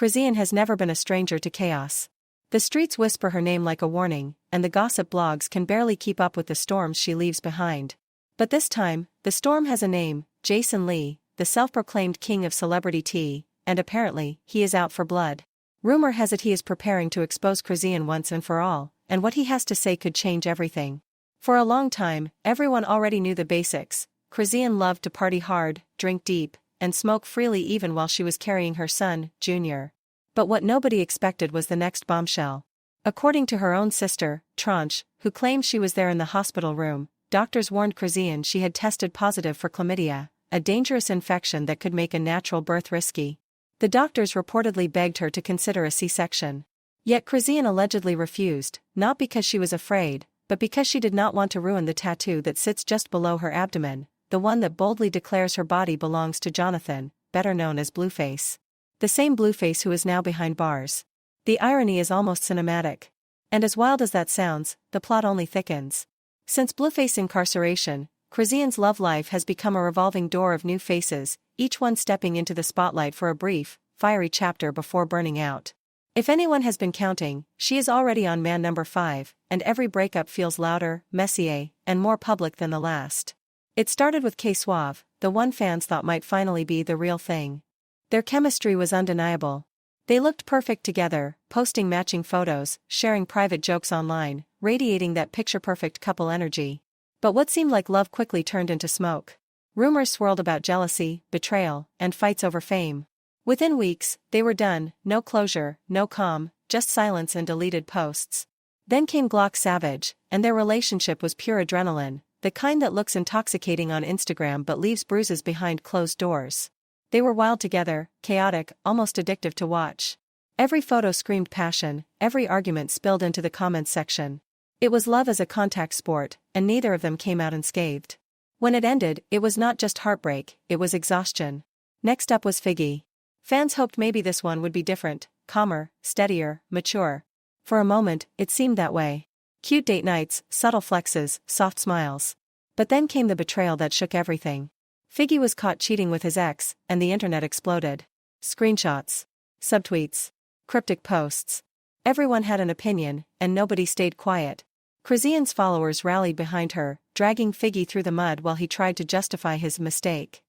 Chrisean has never been a stranger to chaos. The streets whisper her name like a warning, and the gossip blogs can barely keep up with the storms she leaves behind. But this time, the storm has a name: Jason Lee, the self-proclaimed king of celebrity tea, and apparently, he is out for blood. Rumor has it he is preparing to expose Chrisean once and for all, and what he has to say could change everything. For a long time, everyone already knew the basics. Chrisean loved to party hard, drink deep, and smoke freely even while she was carrying her son, Junior. But what nobody expected was the next bombshell. According to her own sister, Tranche, who claimed she was there in the hospital room, doctors warned Chrisean she had tested positive for chlamydia, a dangerous infection that could make a natural birth risky. The doctors reportedly begged her to consider a C-section. Yet Chrisean allegedly refused, not because she was afraid, but because she did not want to ruin the tattoo that sits just below her abdomen, the one that boldly declares her body belongs to Jonathan, better known as Blueface. The same Blueface who is now behind bars. The irony is almost cinematic. And as wild as that sounds, the plot only thickens. Since Blueface's incarceration, Chrisean's love life has become a revolving door of new faces, each one stepping into the spotlight for a brief, fiery chapter before burning out. If anyone has been counting, she is already on man number 5, and every breakup feels louder, messier, and more public than the last. It started with K Suave, the one fans thought might finally be the real thing. Their chemistry was undeniable. They looked perfect together, posting matching photos, sharing private jokes online, radiating that picture-perfect couple energy. But what seemed like love quickly turned into smoke. Rumors swirled about jealousy, betrayal, and fights over fame. Within weeks, they were done, no closure, no calm, just silence and deleted posts. Then came Glock Savage, and their relationship was pure adrenaline, the kind that looks intoxicating on Instagram but leaves bruises behind closed doors. They were wild together, chaotic, almost addictive to watch. Every photo screamed passion, every argument spilled into the comments section. It was love as a contact sport, and neither of them came out unscathed. When it ended, it was not just heartbreak, it was exhaustion. Next up was Figgy. Fans hoped maybe this one would be different, calmer, steadier, mature. For a moment, it seemed that way. Cute date nights, subtle flexes, soft smiles. But then came the betrayal that shook everything. Figgy was caught cheating with his ex, and the internet exploded. Screenshots. Subtweets. Cryptic posts. Everyone had an opinion, and nobody stayed quiet. Chrisean's followers rallied behind her, dragging Figgy through the mud while he tried to justify his mistake.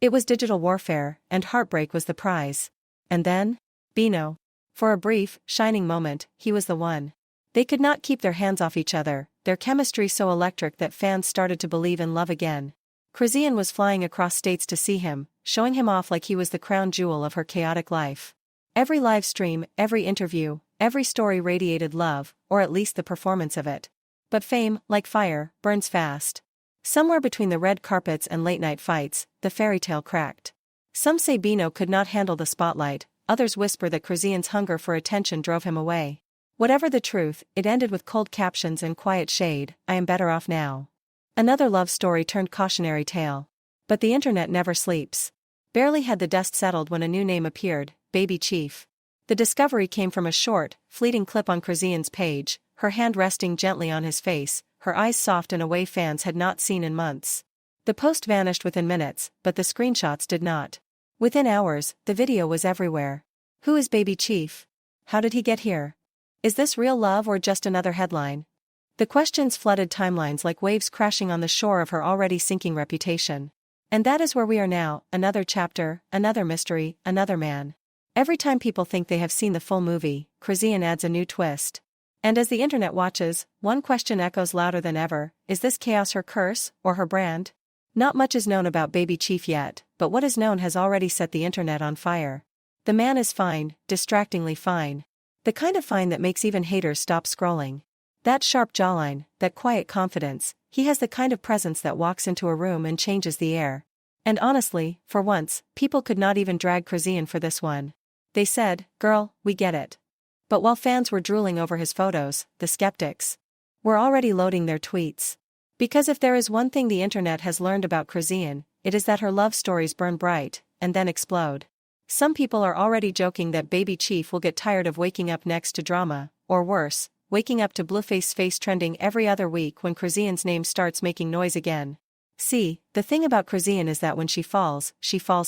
It was digital warfare, and heartbreak was the prize. And then? Bino. For a brief, shining moment, he was the one. They could not keep their hands off each other, their chemistry so electric that fans started to believe in love again. Chrisean was flying across states to see him, showing him off like he was the crown jewel of her chaotic life. Every live stream, every interview, every story radiated love, or at least the performance of it. But fame, like fire, burns fast. Somewhere between the red carpets and late-night fights, the fairy tale cracked. Some say Bino could not handle the spotlight, others whisper that Chrisean's hunger for attention drove him away. Whatever the truth, it ended with cold captions and quiet shade: "I am better off now." Another love story turned cautionary tale. But the internet never sleeps. Barely had the dust settled when a new name appeared: Baby Chief. The discovery came from a short, fleeting clip on Chrisean's page, her hand resting gently on his face, her eyes soft in a way fans had not seen in months. The post vanished within minutes, but the screenshots did not. Within hours, the video was everywhere. Who is Baby Chief? How did he get here? Is this real love or just another headline? The questions flooded timelines like waves crashing on the shore of her already sinking reputation. And that is where we are now, another chapter, another mystery, another man. Every time people think they have seen the full movie, Chrisean adds a new twist. And as the internet watches, one question echoes louder than ever: is this chaos her curse, or her brand? Not much is known about Baby Chief yet, but what is known has already set the internet on fire. The man is fine, distractingly fine. The kind of fine that makes even haters stop scrolling. That sharp jawline, that quiet confidence, he has the kind of presence that walks into a room and changes the air. And honestly, for once, people could not even drag Chrisean for this one. They said, "Girl, we get it." But while fans were drooling over his photos, the skeptics were already loading their tweets. Because if there is one thing the internet has learned about Chrisean, it is that her love stories burn bright, and then explode. Some people are already joking that Baby Chief will get tired of waking up next to drama, or worse, waking up to Blueface's face trending every other week when Chrisean's name starts making noise again. See, the thing about Chrisean is that when she falls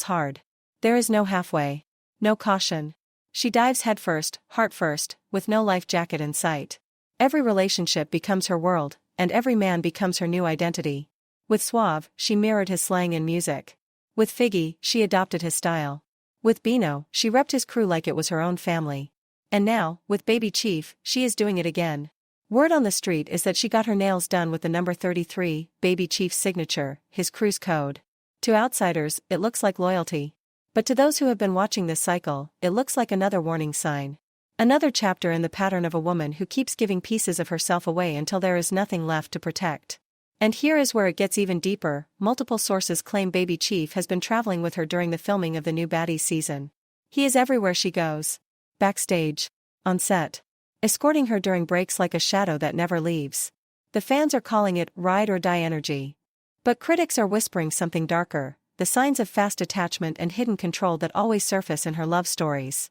hard. There is no halfway. No caution. She dives headfirst, heart first, with no life jacket in sight. Every relationship becomes her world, and every man becomes her new identity. With Suave, she mirrored his slang in music. With Figgy, she adopted his style. With Bino, she repped his crew like it was her own family. And now, with Baby Chief, she is doing it again. Word on the street is that she got her nails done with the number 33, Baby Chief's signature, his crew's code. To outsiders, it looks like loyalty. But to those who have been watching this cycle, it looks like another warning sign. Another chapter in the pattern of a woman who keeps giving pieces of herself away until there is nothing left to protect. And here is where it gets even deeper. Multiple sources claim Baby Chief has been traveling with her during the filming of the new Baddies season. He is everywhere she goes. Backstage. On set. Escorting her during breaks like a shadow that never leaves. The fans are calling it ride or die energy. But critics are whispering something darker, the signs of fast attachment and hidden control that always surface in her love stories.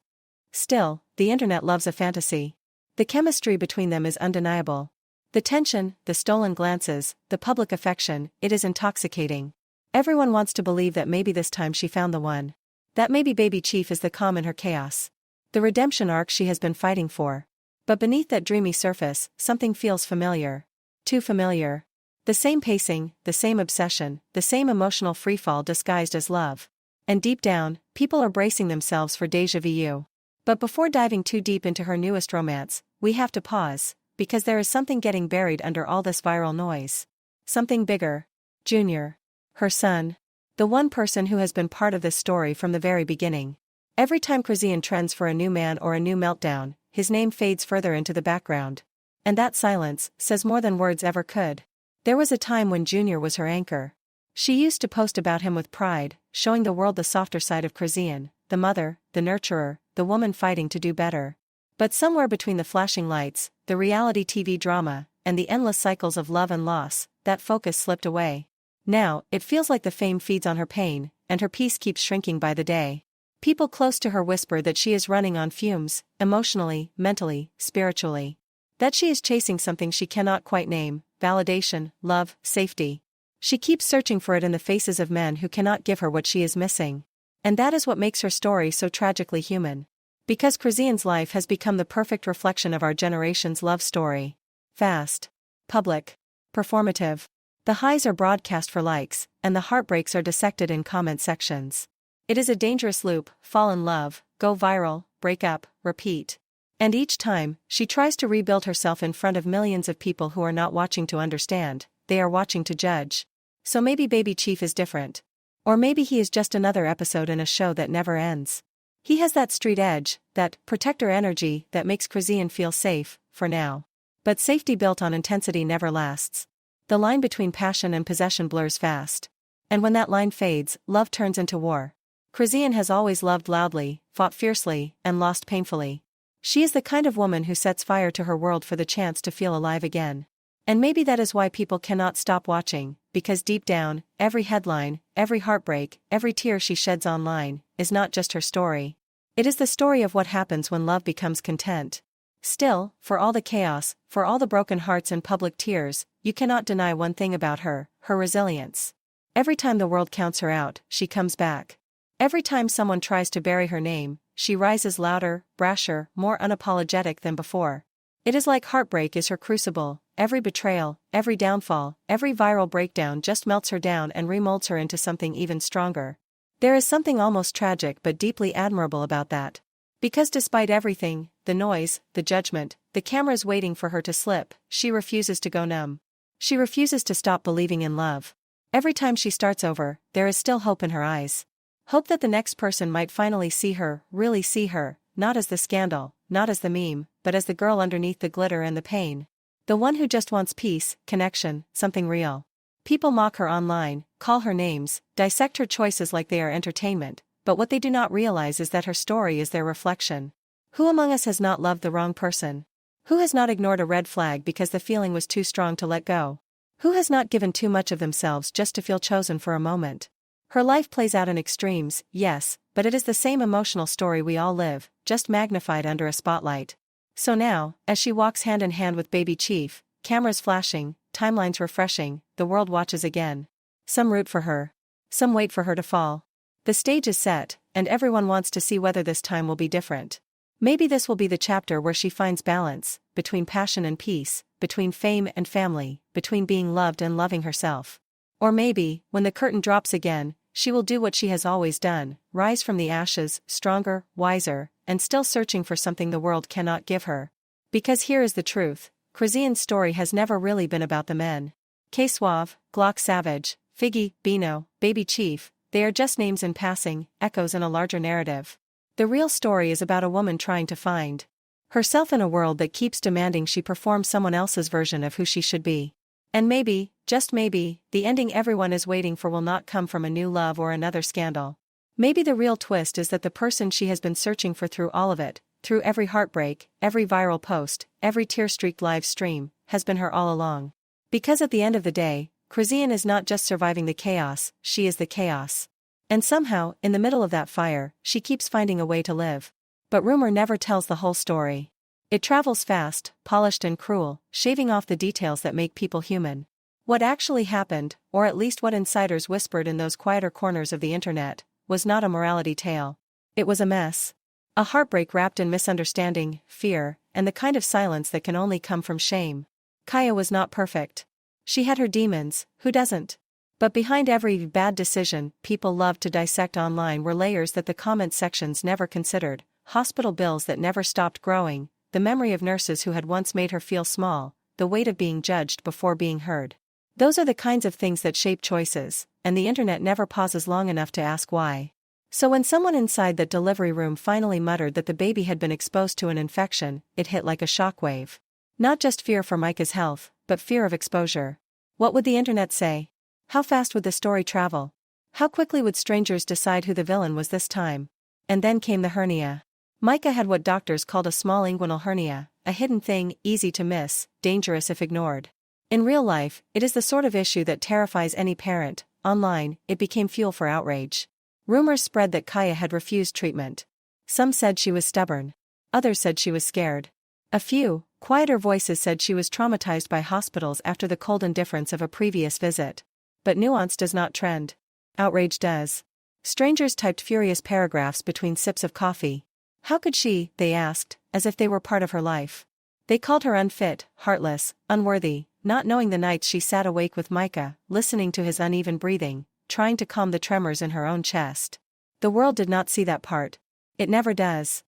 Still, the internet loves a fantasy. The chemistry between them is undeniable. The tension, the stolen glances, the public affection, it is intoxicating. Everyone wants to believe that maybe this time she found the one. That maybe Baby Chief is the calm in her chaos. The redemption arc she has been fighting for. But beneath that dreamy surface, something feels familiar. Too familiar. The same pacing, the same obsession, the same emotional freefall disguised as love. And deep down, people are bracing themselves for déjà vu. But before diving too deep into her newest romance, we have to pause, because there is something getting buried under all this viral noise. Something bigger. Junior. Her son. The one person who has been part of this story from the very beginning. Every time Chrisean trends for a new man or a new meltdown, his name fades further into the background. And that silence says more than words ever could. There was a time when Junior was her anchor. She used to post about him with pride, showing the world the softer side of Chrisean, the mother, the nurturer, the woman fighting to do better. But somewhere between the flashing lights, the reality TV drama, and the endless cycles of love and loss, that focus slipped away. Now, it feels like the fame feeds on her pain, and her peace keeps shrinking by the day. People close to her whisper that she is running on fumes, emotionally, mentally, spiritually. That she is chasing something she cannot quite name, validation, love, safety. She keeps searching for it in the faces of men who cannot give her what she is missing. And that is what makes her story so tragically human. Because Chrisean's life has become the perfect reflection of our generation's love story. Fast. Public. Performative. The highs are broadcast for likes, and the heartbreaks are dissected in comment sections. It is a dangerous loop: fall in love, go viral, break up, repeat. And each time, she tries to rebuild herself in front of millions of people who are not watching to understand, they are watching to judge. So maybe Baby Chief is different. Or maybe he is just another episode in a show that never ends. He has that street edge, that protector energy that makes Chrisean feel safe, for now. But safety built on intensity never lasts. The line between passion and possession blurs fast. And when that line fades, love turns into war. Chrisean has always loved loudly, fought fiercely, and lost painfully. She is the kind of woman who sets fire to her world for the chance to feel alive again. And maybe that is why people cannot stop watching, because deep down, every headline, every heartbreak, every tear she sheds online, is not just her story. It is the story of what happens when love becomes content. Still, for all the chaos, for all the broken hearts and public tears, you cannot deny one thing about her: her resilience. Every time the world counts her out, she comes back. Every time someone tries to bury her name, she rises louder, brasher, more unapologetic than before. It is like heartbreak is her crucible. Every betrayal, every downfall, every viral breakdown just melts her down and remolds her into something even stronger. There is something almost tragic but deeply admirable about that. Because despite everything, the noise, the judgment, the cameras waiting for her to slip, she refuses to go numb. She refuses to stop believing in love. Every time she starts over, there is still hope in her eyes. Hope that the next person might finally see her, really see her, not as the scandal, not as the meme, but as the girl underneath the glitter and the pain. The one who just wants peace, connection, something real. People mock her online, call her names, dissect her choices like they are entertainment, but what they do not realize is that her story is their reflection. Who among us has not loved the wrong person? Who has not ignored a red flag because the feeling was too strong to let go? Who has not given too much of themselves just to feel chosen for a moment? Her life plays out in extremes, yes, but it is the same emotional story we all live, just magnified under a spotlight. So now, as she walks hand in hand with Baby Chief, cameras flashing, timelines refreshing, the world watches again. Some root for her. Some wait for her to fall. The stage is set, and everyone wants to see whether this time will be different. Maybe this will be the chapter where she finds balance, between passion and peace, between fame and family, between being loved and loving herself. Or maybe, when the curtain drops again, she will do what she has always done, rise from the ashes, stronger, wiser, and still searching for something the world cannot give her. Because here is the truth, Chrisean's story has never really been about the men. K-Suave, Glock Savage, Figgy, Bino, Baby Chief, they are just names in passing, echoes in a larger narrative. The real story is about a woman trying to find herself in a world that keeps demanding she perform someone else's version of who she should be. And maybe, just maybe, the ending everyone is waiting for will not come from a new love or another scandal. Maybe the real twist is that the person she has been searching for through all of it, through every heartbreak, every viral post, every tear-streaked live stream, has been her all along. Because at the end of the day, Chrisean is not just surviving the chaos, she is the chaos. And somehow, in the middle of that fire, she keeps finding a way to live. But rumor never tells the whole story. It travels fast, polished and cruel, shaving off the details that make people human. What actually happened, or at least what insiders whispered in those quieter corners of the internet, was not a morality tale. It was a mess. A heartbreak wrapped in misunderstanding, fear, and the kind of silence that can only come from shame. Kaya was not perfect. She had her demons, who doesn't? But behind every bad decision people loved to dissect online were layers that the comment sections never considered, hospital bills that never stopped growing, the memory of nurses who had once made her feel small, the weight of being judged before being heard. Those are the kinds of things that shape choices, and the internet never pauses long enough to ask why. So when someone inside that delivery room finally muttered that the baby had been exposed to an infection, it hit like a shockwave. Not just fear for Micah's health, but fear of exposure. What would the internet say? How fast would the story travel? How quickly would strangers decide who the villain was this time? And then came the hernia. Micah had what doctors called a small inguinal hernia, a hidden thing, easy to miss, dangerous if ignored. In real life, it is the sort of issue that terrifies any parent. Online, it became fuel for outrage. Rumors spread that Kaya had refused treatment. Some said she was stubborn. Others said she was scared. A few, quieter voices said she was traumatized by hospitals after the cold indifference of a previous visit. But nuance does not trend. Outrage does. Strangers typed furious paragraphs between sips of coffee. How could she, they asked, as if they were part of her life. They called her unfit, heartless, unworthy, not knowing the nights she sat awake with Micah, listening to his uneven breathing, trying to calm the tremors in her own chest. The world did not see that part. It never does.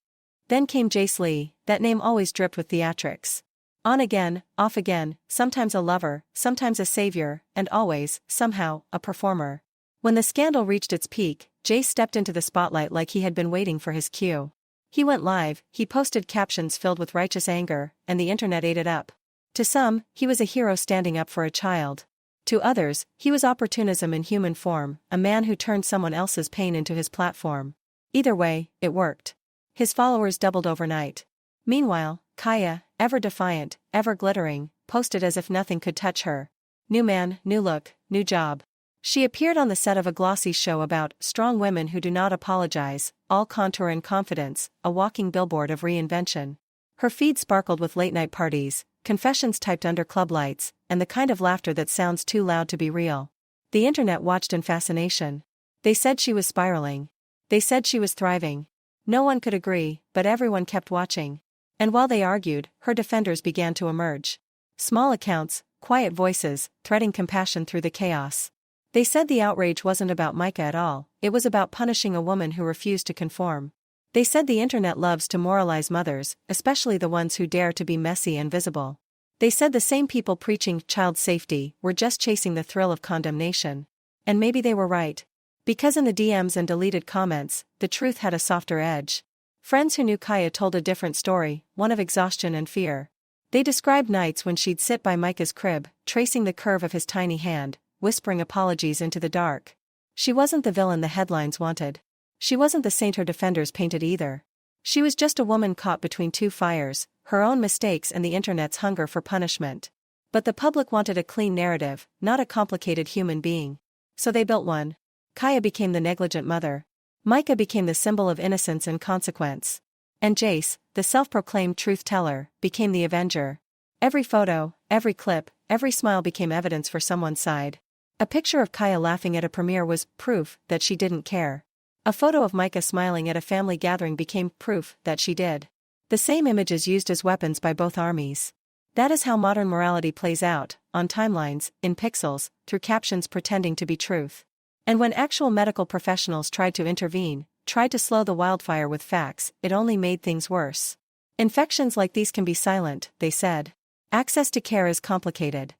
Then came Jace Lee, that name always dripped with theatrics. On again, off again, sometimes a lover, sometimes a savior, and always, somehow, a performer. When the scandal reached its peak, Jace stepped into the spotlight like he had been waiting for his cue. He went live, he posted captions filled with righteous anger, and the internet ate it up. To some, he was a hero standing up for a child. To others, he was opportunism in human form, a man who turned someone else's pain into his platform. Either way, it worked. His followers doubled overnight. Meanwhile, Kaya, ever defiant, ever glittering, posted as if nothing could touch her. New man, new look, new job. She appeared on the set of a glossy show about strong women who do not apologize, all contour and confidence, a walking billboard of reinvention. Her feed sparkled with late-night parties, confessions typed under club lights, and the kind of laughter that sounds too loud to be real. The internet watched in fascination. They said she was spiraling. They said she was thriving. No one could agree, but everyone kept watching. And while they argued, her defenders began to emerge. Small accounts, quiet voices, threading compassion through the chaos. They said the outrage wasn't about Micah at all, it was about punishing a woman who refused to conform. They said the internet loves to moralize mothers, especially the ones who dare to be messy and visible. They said the same people preaching child safety were just chasing the thrill of condemnation. And maybe they were right. Because in the DMs and deleted comments, the truth had a softer edge. Friends who knew Kaya told a different story, one of exhaustion and fear. They described nights when she'd sit by Micah's crib, tracing the curve of his tiny hand, whispering apologies into the dark. She wasn't the villain the headlines wanted. She wasn't the saint her defenders painted either. She was just a woman caught between two fires, her own mistakes and the internet's hunger for punishment. But the public wanted a clean narrative, not a complicated human being. So they built one. Kaya became the negligent mother. Micah became the symbol of innocence and consequence. And Jace, the self-proclaimed truth-teller, became the avenger. Every photo, every clip, every smile became evidence for someone's side. A picture of Kaya laughing at a premiere was proof that she didn't care. A photo of Micah smiling at a family gathering became proof that she did. The same images used as weapons by both armies. That is how modern morality plays out, on timelines, in pixels, through captions pretending to be truth. And when actual medical professionals tried to intervene, tried to slow the wildfire with facts, it only made things worse. Infections like these can be silent, they said. Access to care is complicated.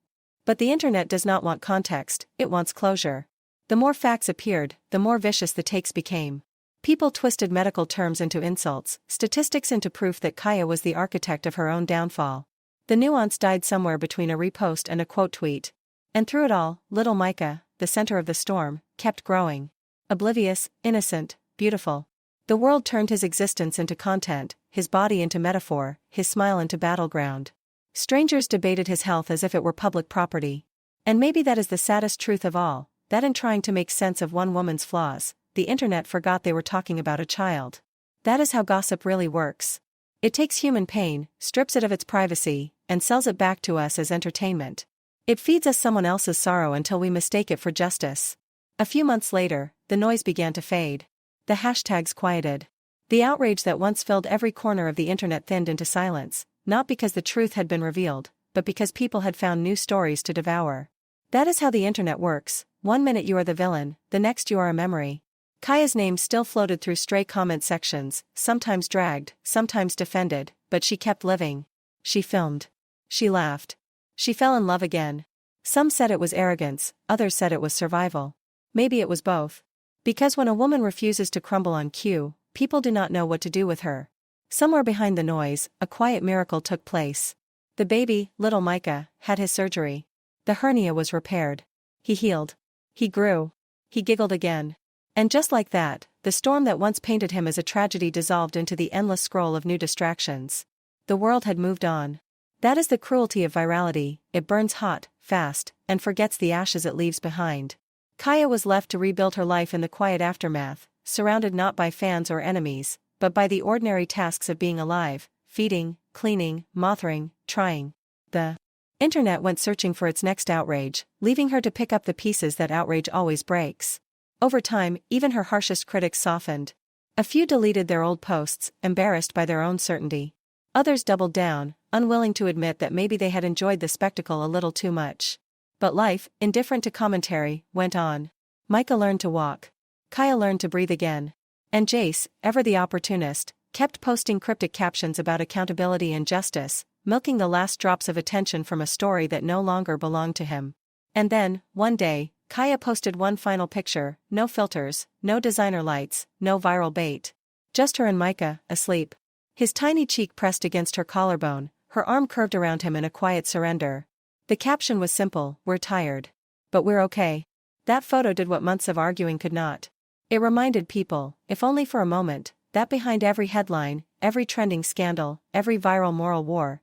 But the internet does not want context, it wants closure. The more facts appeared, the more vicious the takes became. People twisted medical terms into insults, statistics into proof that Kaya was the architect of her own downfall. The nuance died somewhere between a repost and a quote tweet. And through it all, little Micah, the center of the storm, kept growing. Oblivious, innocent, beautiful. The world turned his existence into content, his body into metaphor, his smile into battleground. Strangers debated his health as if it were public property. And maybe that is the saddest truth of all, that in trying to make sense of one woman's flaws, the internet forgot they were talking about a child. That is how gossip really works. It takes human pain, strips it of its privacy, and sells it back to us as entertainment. It feeds us someone else's sorrow until we mistake it for justice. A few months later, the noise began to fade. The hashtags quieted. The outrage that once filled every corner of the internet thinned into silence, not because the truth had been revealed, but because people had found new stories to devour. That is how the internet works. One minute you are the villain, the next you are a memory. Kaya's name still floated through stray comment sections, sometimes dragged, sometimes defended, but she kept living. She filmed. She laughed. She fell in love again. Some said it was arrogance, others said it was survival. Maybe it was both. Because when a woman refuses to crumble on cue, people do not know what to do with her. Somewhere behind the noise, a quiet miracle took place. The baby, little Micah, had his surgery. The hernia was repaired. He healed. He grew. He giggled again. And just like that, the storm that once painted him as a tragedy dissolved into the endless scroll of new distractions. The world had moved on. That is the cruelty of virality, it burns hot, fast, and forgets the ashes it leaves behind. Kaya was left to rebuild her life in the quiet aftermath, surrounded not by fans or enemies, but by the ordinary tasks of being alive, feeding, cleaning, mothering, trying. The internet went searching for its next outrage, leaving her to pick up the pieces that outrage always breaks. Over time, even her harshest critics softened. A few deleted their old posts, embarrassed by their own certainty. Others doubled down, unwilling to admit that maybe they had enjoyed the spectacle a little too much. But life, indifferent to commentary, went on. Micah learned to walk. Kaya learned to breathe again. And Jace, ever the opportunist, kept posting cryptic captions about accountability and justice, milking the last drops of attention from a story that no longer belonged to him. And then, one day, Kaya posted one final picture, no filters, no designer lights, no viral bait. Just her and Micah, asleep. His tiny cheek pressed against her collarbone, her arm curved around him in a quiet surrender. The caption was simple, "We're tired. But we're okay." That photo did what months of arguing could not. It reminded people, if only for a moment, that behind every headline, every trending scandal, every viral moral war,